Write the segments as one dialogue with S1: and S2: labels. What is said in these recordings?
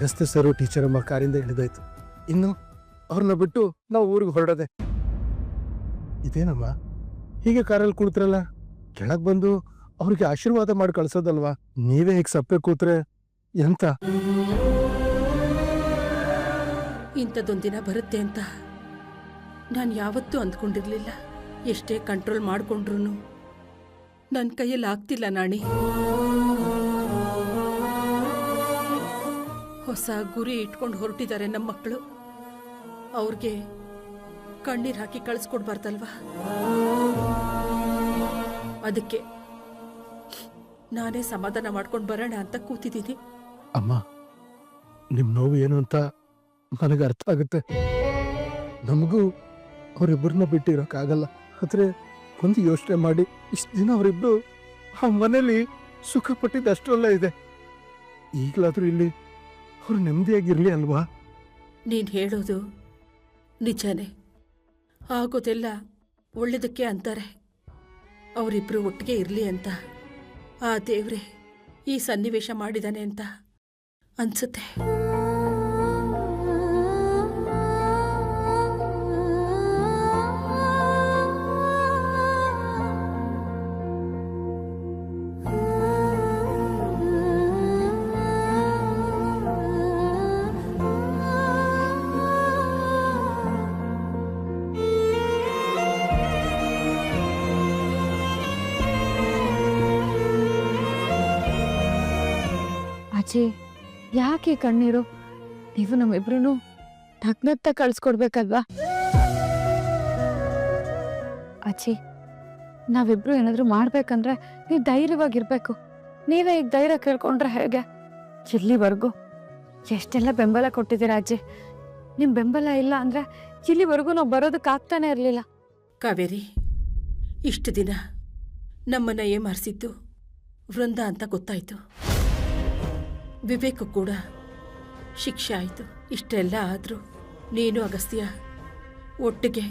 S1: Agastya sir teacher ಅಮ್ಮ ಕಾರಿಂದ ಇಳಿದಾಯ್ತು. ಇನ್ನು ಅವ್ರನ್ನ ಬಿಟ್ಟು ನಾವು ಊರಿಗೆ ಹೊರಡೋದೆ. ಇದೇನಮ್ಮ ಹೀಗೆ ಕಾರಲ್ಲಿ ಕೂತ್ರಲ್ಲ, ಕೆಳಗ್ ಬಂದು ಅವ್ರಿಗೆ ಆಶೀರ್ವಾದ ಮಾಡಿ ಕಳ್ಸೋದಲ್ವಾ? ನೀವೇ ಹೀಗೆ ಸಪ್ಪೆ ಕೂತ್ರೆ ಎಂತ?
S2: ಇಂಥದ್ದೊಂದಿನ ಬರುತ್ತೆ ಅಂತ ನಾನು ಯಾವತ್ತೂ ಅಂದ್ಕೊಂಡಿರ್ಲಿಲ್ಲ. ಎಷ್ಟೇ ಕಂಟ್ರೋಲ್ ಮಾಡಿಕೊಂಡ್ರು ನನ್ನ ಕೈಯಲ್ಲಿ ಆಗ್ತಿಲ್ಲ ನಾಣಿ. ಹೊಸ ಗುರಿ ಇಟ್ಕೊಂಡು ಹೊರಟಿದ್ದಾರೆ ನಮ್ಮ ಮಕ್ಕಳು. ಅವ್ರಿಗೆ ಕಣ್ಣೀರು ಹಾಕಿ ಕಳಿಸ್ಕೊಡ್ಬಾರ್ದಲ್ವಾ? ಅದಕ್ಕೆ ನಾನೇ ಸಮಾಧಾನ ಮಾಡ್ಕೊಂಡು ಬರೋಣ ಅಂತ ಕೂತಿದ್ದೀನಿ.
S1: ಅಮ್ಮ, ನಿಮ್ ನೋವು ಏನು ಅಂತ ನನಗೆ ಅರ್ಥ ಆಗುತ್ತೆ. ನಮಗೂ ಅವರಿಬ್ಬರನ್ನ ಬಿಟ್ಟಿರೋಕ್ಕಾಗಲ್ಲ. ಆದ್ರೆ ಒಂದು ಯೋಚನೆ ಮಾಡಿ, ಇಷ್ಟು ದಿನ ಅವರಿಬ್ರು ಆ ಮನೇಲಿ ಸುಖ ಪಟ್ಟಿದ್ದು ಅಷ್ಟರಲ್ಲೇ ಇದೆ. ಈಗಲಾದ್ರೂ ಇಲ್ಲಿ ಅವ್ರು ನೆಮ್ಮದಿಯಾಗಿರ್ಲಿ ಅಲ್ವಾ?
S2: ನೀನು ಹೇಳೋದು ನಿಜಾನೇ. ಆಗೋದೆಲ್ಲ ಒಳ್ಳೇದಕ್ಕೆ ಅಂತಾರೆ. ಅವರಿಬ್ರು ಒಟ್ಟಿಗೆ ಇರಲಿ ಅಂತ ಆ ದೇವ್ರೆ ಈ ಸನ್ನಿವೇಶ ಮಾಡಿದಾನೆ ಅಂತ ಅನ್ಸುತ್ತೆ.
S3: ಅಜ್ಜಿ, ಯಾಕೆ ಕಣ್ಣೀರು? ನೀವು ನಮ್ಮಿಬ್ರು ನಗ್ನತ್ತ ಕಳ್ಸ್ಕೊಡ್ಬೇಕಲ್ವಾ? ಅಜ್ಜಿ, ನಾವಿಬ್ರು ಏನಾದ್ರು ಮಾಡ್ಬೇಕಂದ್ರೆ ನೀವು ಧೈರ್ಯವಾಗಿರ್ಬೇಕು. ನೀವೇ ಈಗ ಧೈರ್ಯ ಕೇಳ್ಕೊಂಡ್ರೆ ಹೇಗೆ? ಇಲ್ಲಿವರೆಗೂ ಎಷ್ಟೆಲ್ಲ ಬೆಂಬಲ ಕೊಟ್ಟಿದ್ದೀರಾ ಅಜ್ಜಿ. ನಿಮ್ ಬೆಂಬಲ ಇಲ್ಲ ಅಂದ್ರೆ ಇಲ್ಲಿವರೆಗೂ ನಾವು ಬರೋದಕ್ಕಾಗ್ತಾನೆ ಇರಲಿಲ್ಲ.
S2: ಕಾವೇರಿ, ಇಷ್ಟು ದಿನ ನಮ್ಮನ್ನ ಏಮಾರಿಸಿದ್ದು ವೃಂದ ಅಂತ ಗೊತ್ತಾಯ್ತು. ವಿವೇಕ ಕೂಡ ಶಿಕ್ಷೆ ಆಯಿತು. ಇಷ್ಟೆಲ್ಲ ಆದರೂ ನೀನು ಅಗಸ್ತ್ಯ ಒಟ್ಟಿಗೆ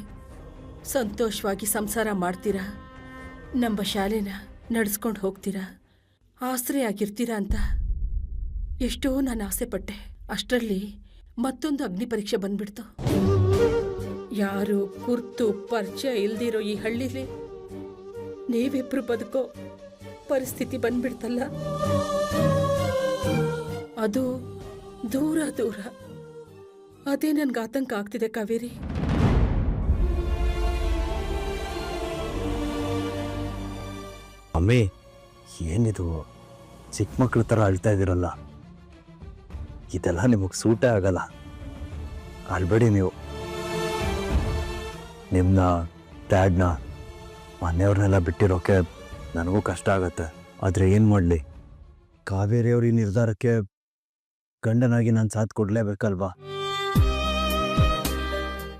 S2: ಸಂತೋಷವಾಗಿ ಸಂಸಾರ ಮಾಡ್ತೀರಾ, ನಮ್ಮ ಶಾಲೆನ ನಡೆಸ್ಕೊಂಡು ಹೋಗ್ತೀರಾ, ಆಸರೆ ಆಗಿರ್ತೀರಾ ಅಂತ ಎಷ್ಟೋ ನಾನು ಆಸೆ ಪಟ್ಟೆ. ಅಷ್ಟರಲ್ಲಿ ಮತ್ತೊಂದು ಅಗ್ನಿ ಪರೀಕ್ಷೆ ಬಂದ್ಬಿಡ್ತು. ಯಾರು ಗುರ್ತು ಪರಿಚಯ ಇಲ್ದಿರೋ ಈ ಹಳ್ಳಿಲಿ ನೀವಿಬ್ರು ಬದುಕೋ ಪರಿಸ್ಥಿತಿ ಬಂದ್ಬಿಡ್ತಲ್ಲ. ಅದು ದೂರ ದೂರ. ಅದೇ ನನ್ಗೆ ಆತಂಕ ಆಗ್ತಿದೆ ಕಾವೇರಿ.
S4: ಅಮ್ಮಿ, ಏನಿದು ಚಿಕ್ಕ ಮಕ್ಳ ಥರ ಅಳ್ತಾ ಇದ್ದೀರಲ್ಲ? ಇದೆಲ್ಲ ನಿಮಗೆ ಸೂಟೇ ಆಗಲ್ಲ. ಅಳ್ಬೇಡಿ ನೀವು. ನಿಮ್ಮನ್ನ ಡ್ಯಾಡ್ನ ಮನೆಯವ್ರನ್ನೆಲ್ಲ ಬಿಟ್ಟಿರೋಕೆ ನನಗೂ ಕಷ್ಟ ಆಗತ್ತೆ. ಆದರೆ ಏನು ಮಾಡಲಿ, ಕಾವೇರಿಯವ್ರ ಈ ನಿರ್ಧಾರಕ್ಕೆ ಗಂಡನಾಗಿ ನಾನು ಸಾಥ್ ಕೊಡಲೇಬೇಕಲ್ವಾ?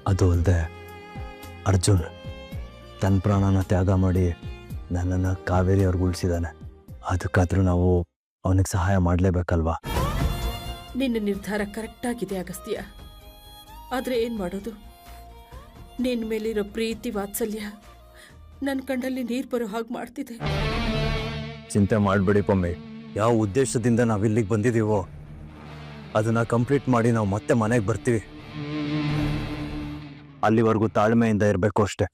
S4: ಅದು ಅಲ್ಲದೆ ಅರ್ಜುನ್ ತನ್ನ ಪ್ರಾಣನ ತ್ಯಾಗ ಮಾಡಿ ನನ್ನನ್ನು ಕಾವೇರಿಯವ್ರಿಗೆ ಉಳಿಸಿದ್ದಾನೆ. ಅದಕ್ಕಾದ್ರೂ ನಾವು ಅವನಿಗೆ ಸಹಾಯ ಮಾಡಲೇಬೇಕಲ್ವಾ?
S2: ನಿನ್ನ ನಿರ್ಧಾರ ಕರೆಕ್ಟಾಗಿದೆ ಅಗಸ್ತ್ಯ. ಆದರೆ ಏನು ಮಾಡೋದು? ನಿನ್ನ ಮೇಲಿರೋ ಪ್ರೀತಿ ವಾತ್ಸಲ್ಯ ನನ್ನ ಕಣ್ಣಲ್ಲಿ ನೀರು ಬರೋ ಹಾಗೆ ಮಾಡ್ತಿದೆ.
S4: ಚಿಂತೆ ಮಾಡಬೇಡಿ ಪಮ್ಮಿ. ಯಾವ ಉದ್ದೇಶದಿಂದ ನಾವಿಲ್ಲಿಗೆ ಬಂದಿದ್ದೀವೋ ಅದನ್ನು ಕಂಪ್ಲೀಟ್ ಮಾಡಿ ನಾವು ಮತ್ತೆ ಮನೆಗೆ ಬರ್ತೀವಿ. ಅಲ್ಲಿವರೆಗೂ ತಾಳ್ಮೆಯಿಂದ ಇರಬೇಕು ಅಷ್ಟೇ.